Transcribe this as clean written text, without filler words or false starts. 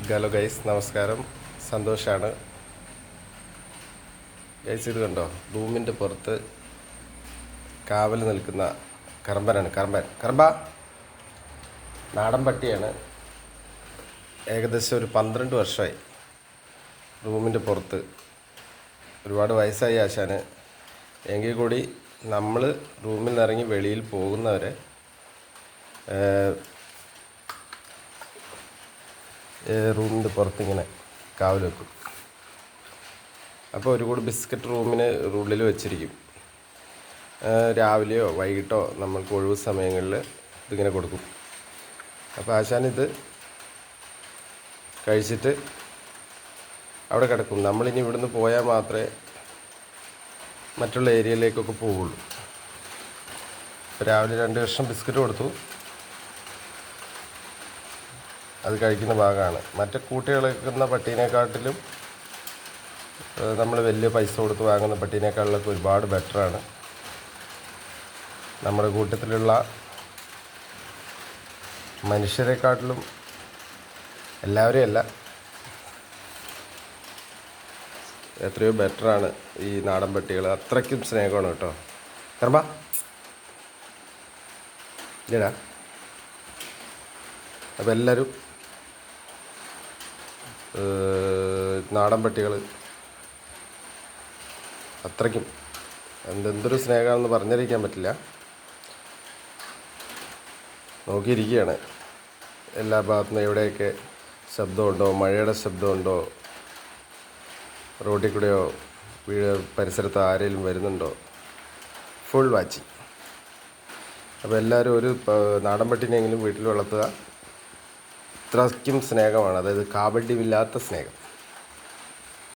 Hello guys, നമസ്കാരം. സന്തോഷാണ് guys. ഇത് കണ്ടോ, റൂമിൻ്റെ പുറത്ത് കാവൽ നിൽക്കുന്ന കറമ്പനാണ്. കറമ്പ നാടൻ പട്ടിയാണ്. ഏകദേശം ഒരു 12 വർഷമായി റൂമിൻ്റെ പുറത്ത്. ഒരുപാട് വയസ്സായി ആശാന്. എങ്കിൽ കൂടി നമ്മൾ റൂമിൽ നിന്ന് ഇറങ്ങി വെളിയിൽ പോകുന്നവരെ റൂമിൻ്റെ പുറത്തിങ്ങനെ കാവൽ വെക്കും. അപ്പോൾ ഒരു കൂടി ബിസ്ക്കറ്റ് റൂമിന് ഉള്ളിൽ വെച്ചിരിക്കും. രാവിലെയോ വൈകിട്ടോ നമ്മൾക്ക് ഒഴിവ് സമയങ്ങളിൽ ഇതിങ്ങനെ കൊടുക്കും. അപ്പോൾ ആശാനിത് കഴിച്ചിട്ട് അവിടെ കിടക്കും. നമ്മളിനി ഇവിടുന്ന് പോയാൽ മാത്രമേ മറ്റുള്ള ഏരിയയിലേക്കൊക്കെ പോവുള്ളൂ. ഇപ്പോൾ രാവിലെ 2 കഷ്ണം ബിസ്ക്കറ്റ് കൊടുത്തു. അത് കഴിക്കുന്ന ഭാഗമാണ്. മറ്റേ കൂട്ടികളക്കുന്ന പട്ടീനെക്കാട്ടിലും നമ്മൾ വലിയ പൈസ കൊടുത്ത് വാങ്ങുന്ന പട്ടീനേക്കാളിലൊക്കെ ഒരുപാട് ബെറ്ററാണ്. നമ്മുടെ കൂട്ടത്തിലുള്ള മനുഷ്യരെക്കാട്ടിലും, എല്ലാവരെയും അല്ല, എത്രയോ ബെറ്ററാണ് ഈ നാടൻ പട്ടികൾ. അത്രയ്ക്കും സ്നേഹമാണ് കേട്ടോ. കർമ്മ ഇല്ലടാ. അപ്പോൾ എല്ലാവരും നാടൻ പട്ടികൾ അത്രയ്ക്കും എന്തൊരു സ്നേഹമാണെന്ന് പറഞ്ഞറിയിക്കാൻ പറ്റില്ല. നോക്കിയിരിക്കുകയാണ് എല്ലാ ഭാഗത്തുനിന്ന് എവിടെയൊക്കെ ശബ്ദമുണ്ടോ, മഴയുടെ ശബ്ദമുണ്ടോ, റോഡിൽ കൂടെയോ പരിസരത്ത് ആരെങ്കിലും വരുന്നുണ്ടോ. Full watching. അപ്പോൾ എല്ലാവരും ഒരു നാടൻ പട്ടിനെങ്കിലും വീട്ടിൽ വളർത്തുക. ഇത്രയ്ക്കും സ്നേഹമാണ്. അതായത് കാപട്യമില്ലാത്ത സ്നേഹം.